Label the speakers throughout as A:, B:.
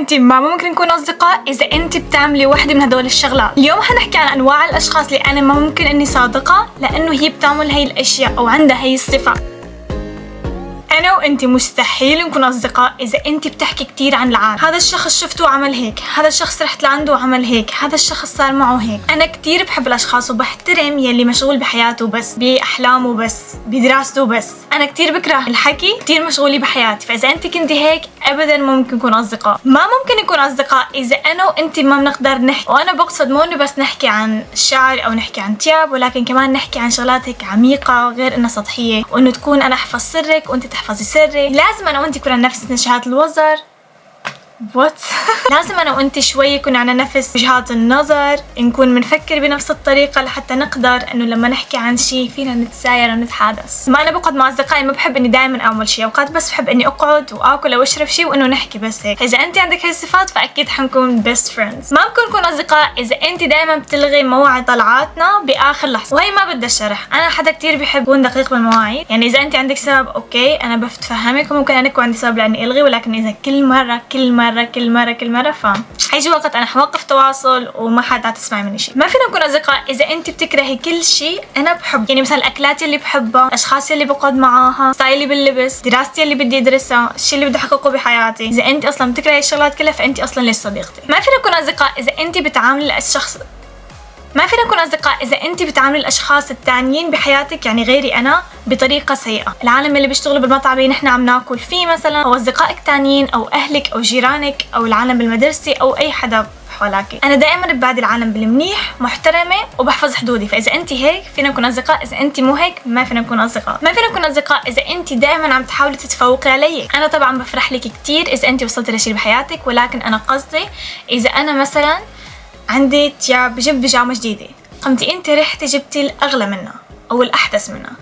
A: وانتي ما ممكن نكون اصدقاء اذا انتي بتعملي وحده من هدول الشغلات. اليوم حنحكي عن انواع الاشخاص اللي انا ما ممكن اني صادقه لانه هي بتعمل هي الاشياء او عندها هي الصفه. أنا وأنتي مستحيل نكون أصدقاء إذا أنتي بتحكي كتير عن العالم. هذا الشخص شفته وعمل هيك، هذا الشخص رحت لعنده وعمل هيك، هذا الشخص صار معه هيك. أنا كتير بحب الأشخاص وبحترم يلي مشغول بحياته بس، بأحلامه بس، بدراسته بس. أنا كتير بكره الحكي، كتير مشغولة بحياتي. فإذا أنتي كنتي هيك أبدا ما ممكن نكون أصدقاء. ما ممكن نكون أصدقاء إذا أنا وأنتي ما بنقدر نحكي، وأنا بقصد مو إنه بس نحكي عن الشعر أو نحكي عن تياب، ولكن كمان نحكي عن شغلات هيك عميقة غير إنها سطحية، وإنه تكون أنا أحفظ سرك وأنتي تحفظي سري. لازم انا وانتي يكون عنا نفس نشاط الوزر. لازم انا وانتي شوي يكون عنا نفس وجهات النظر، نكون بنفكر بنفس الطريقه لحتى نقدر انه لما نحكي عن شيء فينا نتساير ونتحادث. ما انا بقعد مع اصدقائي ما بحب اني دائما اعمل شيء، اوقات بس بحب اني اقعد واكل او اشرب شيء وانه نحكي بس هيك. اذا انت عندك هاي الصفات فاكيد حنكون بيست فريندز. ما ممكن نكون اصدقاء اذا انت دائما بتلغي موعد طلعاتنا باخر لحظه، وهي ما بدها شرح. انا حدا كتير بحب يكون دقيق بالمواعيد، يعني اذا انت عندك سبب اوكي انا بتفهمك، وممكن انا يكون عندي سبب لاني الغي، ولكن اذا كل مره حيجي وقت انا حوقف تواصل وما حدا تسمع مني شيء. ما فينا نكون اصدقاء اذا انت بتكرهي كل شيء انا بحب، يعني مثلا الاكلات اللي بحبها، الاشخاص اللي بقعد معاها، ستايلي باللبس، دراستي اللي بدي ادرسها، الشيء اللي بدي احققه بحياتي. اذا انت اصلا بتكرهي الشغلات كلها فانت اصلا ليش صديقتي. ما فينا نكون اصدقاء اذا انت بتعاملي الشخص ما فينا نكون أصدقاء إذا أنت بتعاملي الأشخاص التانيين بحياتك، يعني غيري أنا، بطريقة سيئة. العالم اللي بيشتغلوا بالمطعم اللي نحن عم ناكل فيه مثلا، أو أصدقائك تانيين، أو أهلك، أو جيرانك، أو العالم بالمدرسة، أو أي حدا حواليك. أنا دائما ببادي العالم بالمنيح، محترمة، وبحفظ حدودي. فإذا أنت هيك فينا نكون أصدقاء، إذا أنت مو هيك ما فينا نكون أصدقاء. ما فينا نكون أصدقاء إذا أنت دائما عم تحاولي تتفوقي علي. أنا طبعا بفرح لك كتير إذا أنت وصلتي لشيء بحياتك، ولكن أنا قصدي إذا أنا مثلا عندي تياب جبت بيجامة جديدة، قمتي انت رحتي جبتي الاغلى منها او الاحدث منها.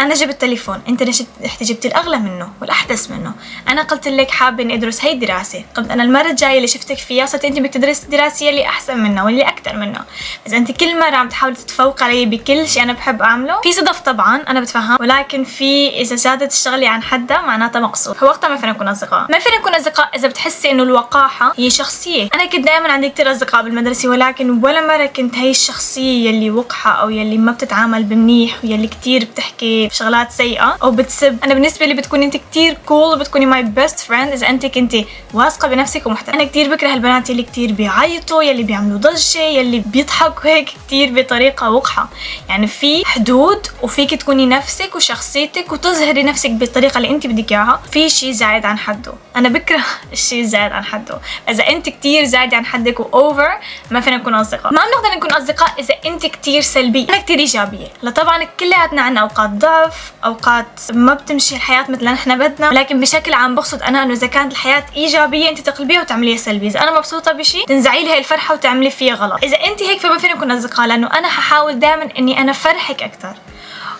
A: انا جبت تليفون، انت رحتي جبتي الاغلى منه والاحدث منه. انا قلت لك حابه اني ادرس هي الدراسه، قمت انا المره الجايه اللي شفتك فيها صرت انت بدك تدرسي دراسه اللي احسن منها واللي اكثر منها. اذا انت كل مره عم تحاولي تتفوقي علي بكل شيء انا بحب اعمله، في صدف طبعا انا بتفهم، ولكن في اذا زادت الشغله عن حدها معناتها مقصود، فوقتها ما فينا نكون اصدقاء. ما فينا نكون اصدقاء اذا بتحسي انه الوقاحه هي شخصيه. انا كنت دائما عندي كثير اصدقاء بالمدرسه، ولكن ولا مره كنت هي الشخصيه يلي وقحه او يلي ما بتتعامل بمنيح ويلي كثير بتحكي شغلات سيئه او بتسب. انا بالنسبه لي بتكوني انت كتير كول وبتكوني ماي بيست فريند اذا انت كنتي واثقه بنفسك ومحترمه. انا كتير بكره البنات اللي كتير بيعيطوا، يلي بيعملوا ضجه، يلي بيضحكوا هيك كتير بطريقه وقحه. يعني في حدود، وفيك تكوني نفسك وشخصيتك وتظهري نفسك بالطريقه اللي انت بدك اياها. في شيء زايد عن حده، انا بكره الشيء زايد عن حده. اذا انت كتير زايد عن حدك واوفر ما فينا نكون اصدقاء. ما بنقدر نكون اصدقاء اذا انت كتير سلبيه انا كتير ايجابيه. لا طبعا كلياتنا عنا اوقات ضعف، اوقات ما بتمشي الحياه مثل ما نحن بدنا، ولكن بشكل عام بقصد انا انه اذا كانت الحياه ايجابيه انت تقلبيها وتعمليها سلبيه. اذا انا مبسوطه بشيء تنزعي لي هي الفرحه وتعملي فيها غلط. اذا انت هيك فما فينا نكون اصدقاء، لانه انا ححاول دائما اني انا فرحك اكثر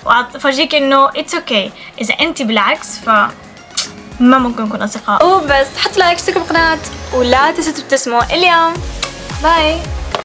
A: وافرجيك انه اتس اوكي. اذا انت بالعكس ف ما ممكن نكون اصدقاء. وبس حطوا لايك، اشتركوا بالقناه، ولا تنسوا تبتسموا اليوم. باي.